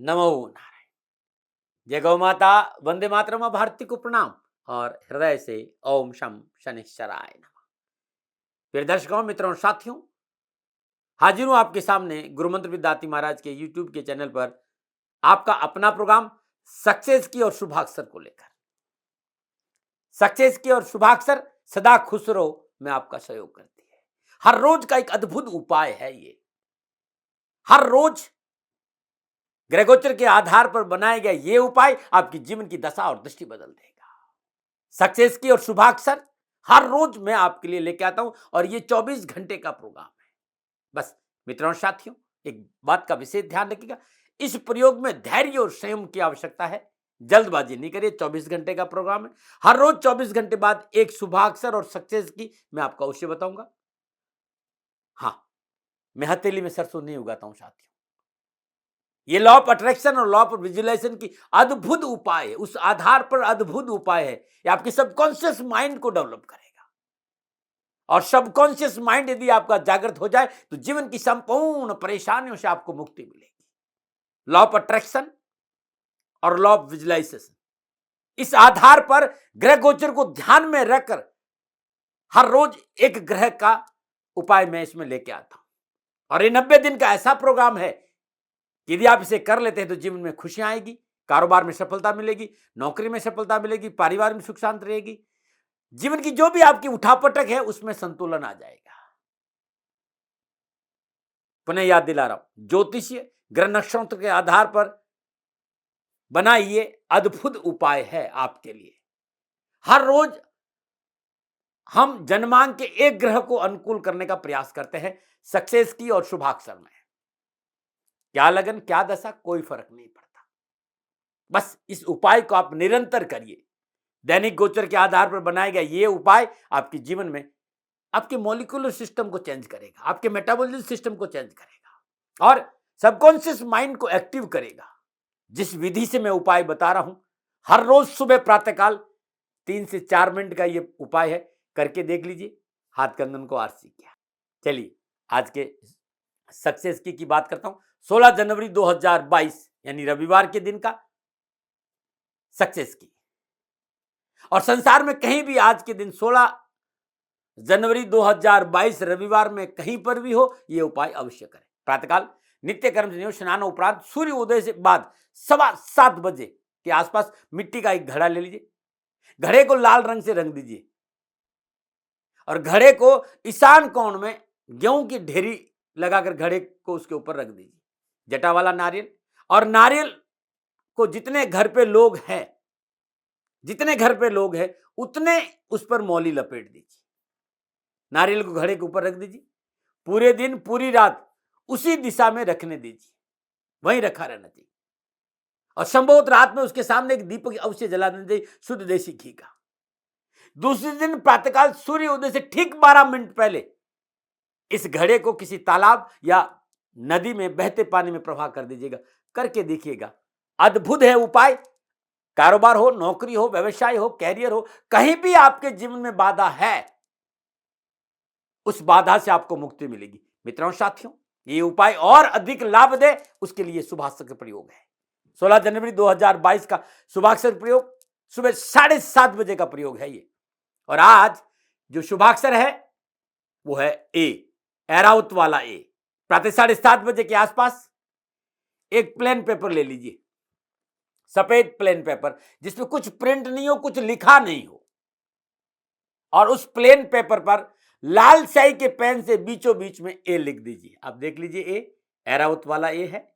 नमो नारायण। जय गौ माता, वंदे मातरम, भारती को प्रणाम और हृदय से ओम शम शनिश्चराय नमः। प्रिय दर्शकों, मित्रों और साथियों, हाजिर हूं आपके सामने गुरु मंत्र विद्यार्थी महाराज के यूट्यूब के चैनल पर आपका अपना प्रोग्राम सक्सेस की और शुभाक्षर को लेकर। सक्सेस की और शुभाक्षर सदा खुश रहो में आपका सहयोग करती है। हर रोज का एक अद्भुत उपाय है ये। हर रोज ग्रहगोचर के आधार पर बनाए गए ये उपाय आपकी जीवन की दशा और दृष्टि बदल देगा। सक्सेस की और शुभाक्षर हर रोज मैं आपके लिए लेके आता हूं और ये 24 घंटे का प्रोग्राम है। बस मित्रों और साथियों, एक बात का विशेष ध्यान रखिएगा, इस प्रयोग में धैर्य और संयम की आवश्यकता है। जल्दबाजी नहीं करिए। 24 घंटे का प्रोग्राम है। हर रोज 24 घंटे बाद एक शुभाक्षर और सक्सेस की मैं आपको अवश्य बताऊंगा। हाँ, मैं हथेली में सरसों नहीं उगाता हूं साथियों। ये लॉ ऑफ अट्रैक्शन और लॉ ऑफ विजुअलाइजेशन की अद्भुत उपाय है। उस आधार पर अद्भुत उपाय है। ये आपके सबकॉन्शियस माइंड को डेवलप करेगा और सबकॉन्शियस माइंड यदि आपका जागृत हो जाए तो जीवन की संपूर्ण परेशानियों से आपको मुक्ति मिलेगी। लॉ ऑफ अट्रैक्शन और लॉ ऑफ विजुअलाइजेशन, इस आधार पर ग्रह गोचर को ध्यान में रखकर हर रोज एक ग्रह का उपाय मैं इसमें लेके आता हूं और ये 90 दिन का ऐसा प्रोग्राम है, यदि आप इसे कर लेते हैं तो जीवन में खुशियां आएगी, कारोबार में सफलता मिलेगी, नौकरी में सफलता मिलेगी, परिवार में सुख शांति रहेगी, जीवन की जो भी आपकी उठापटक है उसमें संतुलन आ जाएगा। पुनः याद दिला रहा हूं, ज्योतिषीय ग्रह नक्षत्र के आधार पर बना ये अद्भुत उपाय है आपके लिए। हर रोज हम जन्मांक के एक ग्रह को अनुकूल करने का प्रयास करते हैं सक्सेस की और शुभाक्षर में। क्या लगन क्या दशा कोई फर्क नहीं पड़ता। बस इस उपाय को आप निरंतर करिए। दैनिक गोचर के आधार पर बनाए गए ये उपाय आपके जीवन में आपके मॉलिक्यूलर सिस्टम को चेंज करेगा, आपके मेटाबॉलिज्म सिस्टम को चेंज करेगा और सबकॉन्शियस माइंड को एक्टिव करेगा। जिस विधि से मैं उपाय बता रहा हूं, हर रोज सुबह प्रातःकाल 3 से 4 मिनट का ये उपाय है, करके देख लीजिए। हाथ कंदन को आरसी किया। चलिए आज के सक्सेस की बात करता हूं। 16 जनवरी 2022 यानी रविवार के दिन का सक्सेस की। और संसार में कहीं भी आज के दिन 16 जनवरी 2022 रविवार में कहीं पर भी हो, यह उपाय अवश्य करें। प्रातःकाल नित्य कर्म से स्नान उपरांत सूर्य उदय से बाद 7:15 बजे के आसपास मिट्टी का एक घड़ा ले लीजिए। घड़े को लाल रंग से रंग दीजिए और घड़े को ईशान कोण में गेहूं की ढेरी लगाकर घड़े को उसके ऊपर रख दीजिए। जटा वाला नारियल, और नारियल को जितने घर पे लोग हैं उतने उस पर मौली लपेट दीजिए। नारियल को घड़े के ऊपर रख दीजिए। पूरे दिन पूरी रात उसी दिशा में रखने दीजिए, वहीं रखा रहना चाहिए और संभवत रात में उसके सामने एक दीपक अवश्य जला देना चाहिए, शुद्ध देसी घी का। दूसरे दिन प्रातःकाल सूर्य उदय से ठीक 12 मिनट पहले इस घड़े को किसी तालाब या नदी में बहते पानी में प्रवाह कर दीजिएगा। करके देखिएगा, अद्भुत है उपाय। कारोबार हो, नौकरी हो, व्यवसाय हो, कैरियर हो, कहीं भी आपके जीवन में बाधा है, उस बाधा से आपको मुक्ति मिलेगी। मित्रों साथियों, ये उपाय और अधिक लाभ दे उसके लिए शुभाक्षर का प्रयोग है। 16 जनवरी 2022 का शुभाक्षर प्रयोग सुबह 7:30 बजे का प्रयोग है ये। और आज जो शुभाक्षर है वो है ए, एराउत वाला ए। प्रातः 7:30 बजे के आसपास एक प्लेन पेपर ले लीजिए, सफेद प्लेन पेपर जिसमें कुछ प्रिंट नहीं हो, कुछ लिखा नहीं हो, और उस प्लेन पेपर पर लाल स्याही के पेन से बीचों बीच में ए लिख दीजिए। आप देख लीजिए, ए एराउत वाला ए है।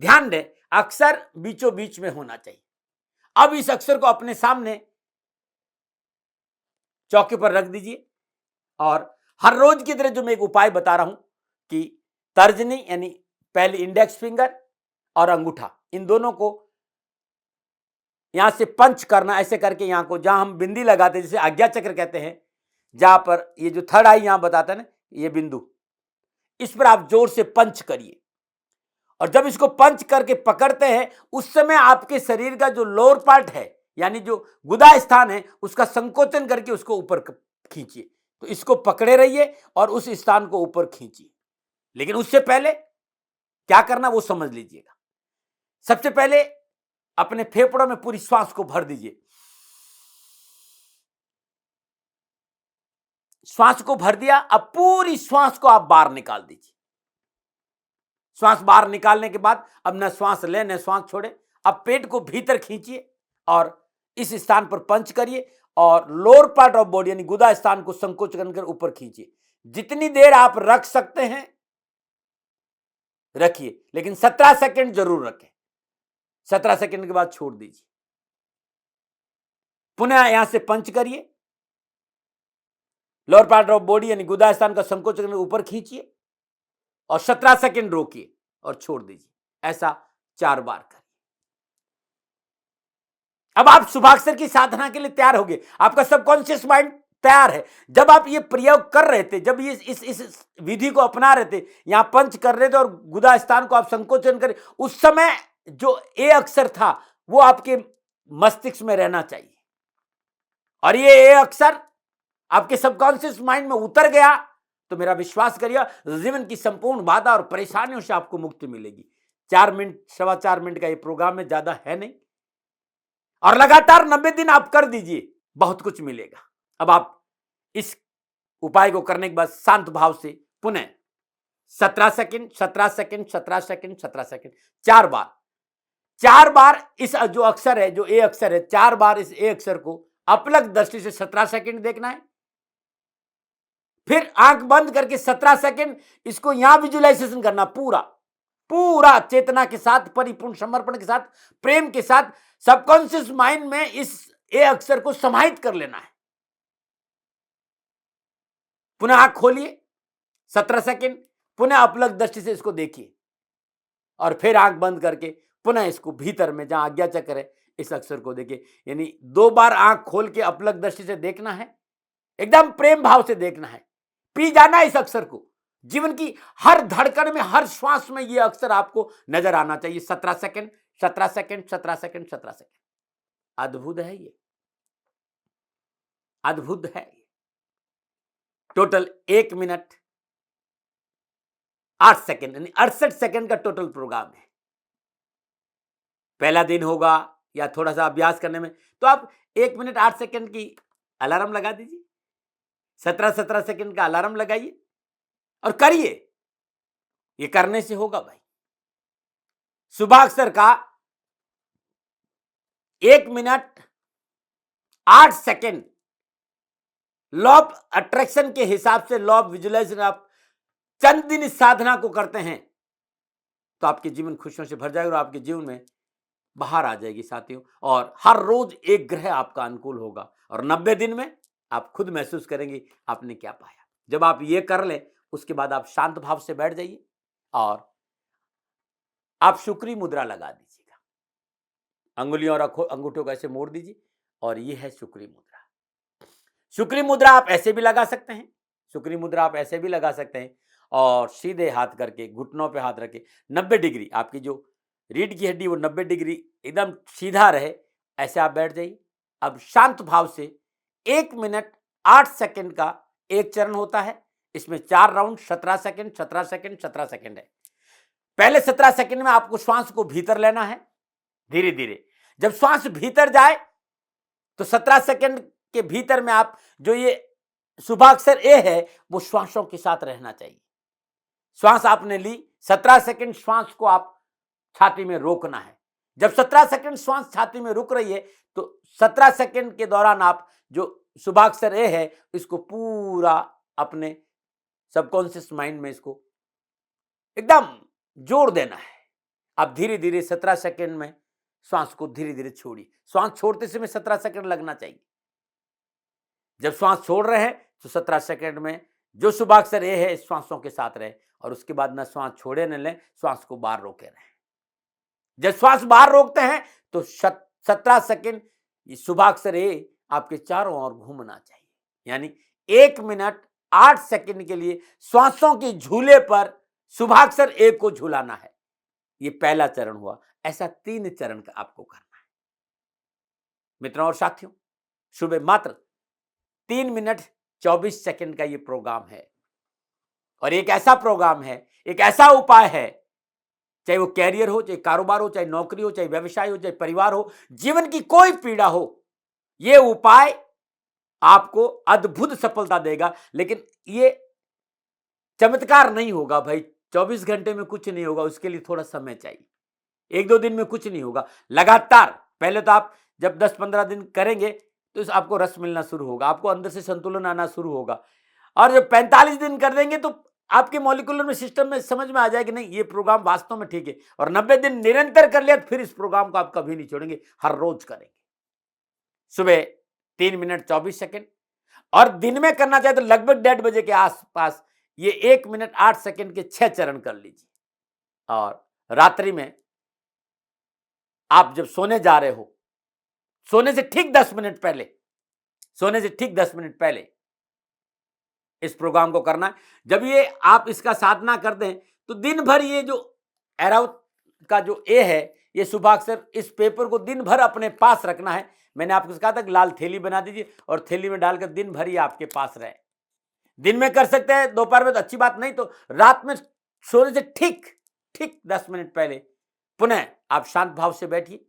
ध्यान दें, अक्षर बीचों बीच में होना चाहिए। अब इस अक्षर को अपने सामने चौके पर रख दीजिए और हर रोज की तरह जो मैं एक उपाय बता रहा हूं कि तर्जनी यानी पहले इंडेक्स फिंगर और अंगूठा, इन दोनों को यहां से पंच करना, ऐसे करके यहां को जहां हम बिंदी लगाते हैं, जिसे आज्ञा चक्र कहते हैं, जहां पर ये जो थर्ड आई यहां बताता है ना, ये बिंदु, इस पर आप जोर से पंच करिए। और जब इसको पंच करके पकड़ते हैं उस समय आपके शरीर का जो लोअर पार्ट है यानी जो गुदा स्थान है उसका संकोचन करके उसको ऊपर खींचिए। तो इसको पकड़े रहिए और उस स्थान को ऊपर खींचिए। लेकिन उससे पहले क्या करना वो समझ लीजिएगा। सबसे पहले अपने फेफड़ों में पूरी श्वास को भर दीजिए। श्वास को भर दिया, अब पूरी श्वास को आप बाहर निकाल दीजिए। श्वास बाहर निकालने के बाद अब न श्वास लें न श्वास छोड़े। अब पेट को भीतर खींचिए और इस स्थान पर पंच करिए और लोअर पार्ट ऑफ बॉडी यानी गुदा स्थान को संकोचन कर ऊपर खींचिए। जितनी देर आप रख सकते हैं रखिए, लेकिन 17 सेकंड जरूर रखें। 17 सेकंड के बाद छोड़ दीजिए। पुनः यहां से पंच करिए, लोअर पार्ट ऑफ बॉडी यानी गुदा स्थान का संकोचन कर ऊपर खींचिए और 17 सेकंड रोकिए और छोड़ दीजिए। ऐसा 4 बार करिए। अब आप शुभाक्षर की साधना के लिए तैयार हो गए। आपका सबकॉन्शियस माइंड तैयार है। जब आप ये प्रयोग कर रहे थे, जब ये इस विधि को अपना रहे थे, यहां पंच कर रहे थे और गुदा स्थान को आप संकोचन करें, उस समय जो ए अक्षर था वो आपके मस्तिष्क में रहना चाहिए और ये ए अक्षर आपके सबकॉन्शियस माइंड में उतर गया तो मेरा विश्वास करिए जीवन की संपूर्ण बाधा और परेशानियों से आपको मुक्ति मिलेगी। 4 मिनट 4.25 मिनट का ये प्रोग्राम है, ज्यादा है नहीं, और लगातार 90 दिन आप कर दीजिए, बहुत कुछ मिलेगा। अब आप इस उपाय को करने के बाद शांत भाव से पुनः 17 सेकंड 17 सेकंड 17 सेकंड 17 सेकंड 4 बार इस जो अक्षर है, जो ए अक्षर है, 4 बार इस ए अक्षर को अपलक दृष्टि से 17 सेकंड देखना है। फिर आंख बंद करके 17 सेकंड इसको यहां विजुअलाइजेशन करना, पूरा चेतना के साथ, परिपूर्ण समर्पण के साथ, प्रेम के साथ सबकॉन्शियस माइंड में इस ए अक्षर को समाहित कर लेना है। पुनः आंख खोलिए 17 सेकंड, पुनः अपलक दृष्टि से इसको देखिए और फिर आंख बंद करके पुनः इसको भीतर में जहां आज्ञा चक्र है इस अक्षर को देखिए। यानी 2 बार आंख खोल के अपलक दृष्टि से देखना है, एकदम प्रेम भाव से देखना है, पी जाना इस अक्षर को। जीवन की हर धड़कन में, हर श्वास में यह अक्षर आपको नजर आना चाहिए। 17 सेकंड 17 सेकंड 17 सेकंड 17 सेकंड। अद्भुत है ये, अद्भुत है ये। टोटल 1 मिनट 8 सेकंड यानी 68 सेकंड का टोटल प्रोग्राम है। पहला दिन होगा या थोड़ा सा अभ्यास करने में तो आप 1 मिनट 8 सेकंड की अलार्म लगा दीजिए, 17 सेकंड का अलार्म लगाइए और करिए। ये करने से होगा भाई। शुभाक्षर का 1 minute 8 second law of attraction के हिसाब से, लॉ ऑफ विजुअलाइजेशन, आप चंद दिन इस साधना को करते हैं तो आपके जीवन खुशियों से भर जाएगा और आपके जीवन में बाहर आ जाएगी साथियों। और हर रोज एक ग्रह आपका अनुकूल होगा और 90 दिन में आप खुद महसूस करेंगे आपने क्या पाया। जब आप ये कर लें उसके बाद आप शांत भाव से बैठ जाइए और आप शुक्री मुद्रा लगा दीजिएगा। अंगुलियों और अंगूठों को ऐसे मोड़ दीजिए और ये है शुक्री मुद्रा। शुक्री मुद्रा आप ऐसे भी लगा सकते हैं, शुक्री मुद्रा आप ऐसे भी लगा सकते हैं और सीधे हाथ करके घुटनों पे हाथ रखे 90 डिग्री, आपकी जो रीढ़ की हड्डी वो 90 डिग्री एकदम सीधा रहे, ऐसे आप बैठ जाइए। अब शांत भाव से 1 मिनट 8 सेकंड का एक चरण होता है। इसमें 4 राउंड 17 सेकंड 17 सेकंड 17 सेकंड है। पहले 17 सेकंड में आपको श्वास को भीतर लेना है धीरे धीरे। जब श्वास भीतर जाए तो 17 सेकंड के भीतर में आप जो ये शुभाक्षर ए है वो श्वासों के साथ रहना चाहिए। श्वास आपने ली, 17 सेकंड श्वास को आप छाती में रोकना है। जब 17 सेकंड श्वास छाती में रुक रही है तो 17 सेकंड के दौरान आप जो शुभाक्षर ए है इसको पूरा अपने सबकॉन्शियस माइंड में इसको एकदम जोड़ देना है। आप धीरे धीरे 17 सेकंड में श्वास को धीरे धीरे छोड़िए। श्वास छोड़ते समय 17 सेकंड लगना चाहिए। जब श्वास छोड़ रहे हैं तो 17 सेकंड में जो शुभाक्षर ए है श्वासों के साथ रहे और उसके बाद न श्वास छोड़े न लें, श्वास को बाहर रोके रहें। जब श्वास बाहर रोकते हैं तो 17 सेकंड शुभाक्षर ए आपके चारों ओर घूमना चाहिए। यानी 1 मिनट 8 सेकंड के लिए श्वासों के झूले पर शुभाक्षर ए को झूलाना है। ये पहला चरण हुआ। ऐसा 3 चरण का आपको करना है। मित्रों और साथियों, सुबह मात्र 3 मिनट 24 सेकंड का ये प्रोग्राम है और एक ऐसा प्रोग्राम है, एक ऐसा उपाय है चाहे वो कैरियर हो, चाहे कारोबार हो, चाहे नौकरी हो, चाहे व्यवसाय हो, चाहे परिवार हो, जीवन की कोई पीड़ा हो, ये उपाय आपको अद्भुत सफलता देगा। लेकिन ये चमत्कार नहीं होगा भाई, 24 घंटे में कुछ नहीं होगा, उसके लिए थोड़ा समय चाहिए। 1-2 दिन में कुछ नहीं होगा, लगातार पहले तो आप जब 10-15 दिन करेंगे तो आपको रस मिलना शुरू होगा, आपको अंदर से संतुलन आना शुरू होगा। और जब 45 दिन कर देंगे तो आपके मॉलिक्यूलर में सिस्टम में समझ में आ जाएगा कि नहीं, ये प्रोग्राम वास्तव में ठीक है। और 90 दिन निरंतर कर लिया तो फिर इस प्रोग्राम को आप कभी नहीं छोड़ेंगे, हर रोज करेंगे। सुबह 3 मिनट 24 सेकंड, और दिन में करना चाहे तो लगभग 1:30 बजे के आसपास ये 1 मिनट 8 सेकंड के 6 चरण कर लीजिए। और रात्रि में आप जब सोने जा रहे हो, सोने से ठीक 10 मिनट पहले, सोने से ठीक 10 मिनट पहले इस प्रोग्राम को करना है। जब ये आप इसका साधना कर दें तो दिन भर ये जो एराउट का जो ए है, ये शुभाक्षर, इस पेपर को दिन भर अपने पास रखना है। मैंने आपको कहा था कि लाल थैली बना दीजिए और थैली में डालकर दिन भर ये आपके पास रहे। दिन में कर सकते हैं, दोपहर में तो अच्छी बात, नहीं तो रात में सोने से ठीक 10 मिनट पहले पुनः आप शांत भाव से बैठिए।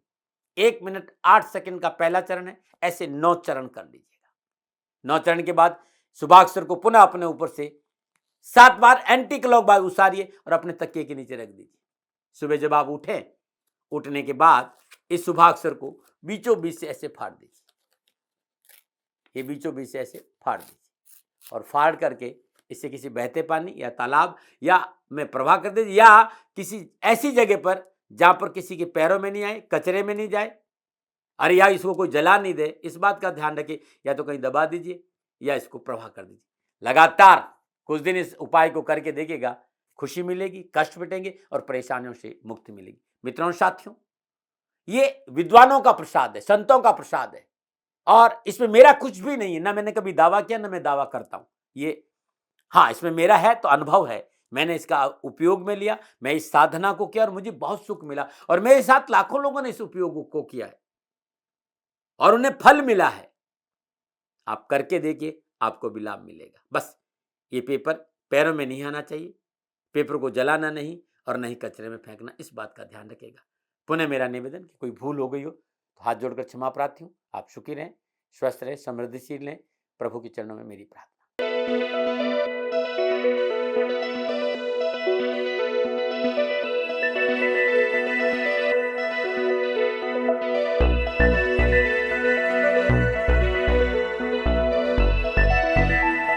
1 मिनट 8 सेकंड का पहला चरण है, ऐसे 9 चरण कर लीजिएगा। 9 चरण के बाद शुभाक्षर को पुनः अपने ऊपर से 7 बार एंटी क्लॉकवाइज उसारिए और अपने तकिए के नीचे रख दीजिए। सुबह जब आप उठें, उठने के बाद इस शुभाक्षर को बीचों बीच से ऐसे फाड़ दीजिए, ये बीचों बीच से ऐसे फाड़ दीजिए और फाड़ करके इसे किसी बहते पानी या तालाब या में प्रवाह कर दीजिए, या किसी ऐसी जगह पर जहां पर किसी के पैरों में नहीं आए, कचरे में नहीं जाए, अरे या इसको कोई जला नहीं दे, इस बात का ध्यान रखिए। या तो कहीं दबा दीजिए या इसको प्रवाह कर दीजिए। लगातार कुछ दिन इस उपाय को करके देखिएगा, खुशी मिलेगी, कष्ट मिटेंगे और परेशानियों से मुक्ति मिलेगी। मित्रों और साथियों, ये विद्वानों का प्रसाद है, संतों का प्रसाद है, और इसमें मेरा कुछ भी नहीं है, ना मैंने कभी दावा किया, ना मैं दावा करता हूं। ये हाँ, इसमें मेरा है तो अनुभव है, मैंने इसका उपयोग में लिया, मैं इस साधना को किया और मुझे बहुत सुख मिला, और मेरे साथ लाखों लोगों ने इस उपयोग को किया है और उन्हें फल मिला है। आप करके देखिए, आपको भी लाभ मिलेगा। बस ये पेपर पैरों में नहीं आना चाहिए, पेपर को जलाना नहीं और नहीं कचरे में फेंकना, इस बात का ध्यान रखिएगा। पुनः मेरा निवेदन कि कोई भूल हो गई हो तो हाथ जोड़कर क्षमा प्रार्थी हूँ। आप सुखी रहें, स्वस्थ रहें, समृद्धिशील रहें, प्रभु के चरणों में मेरी प्रार्थना।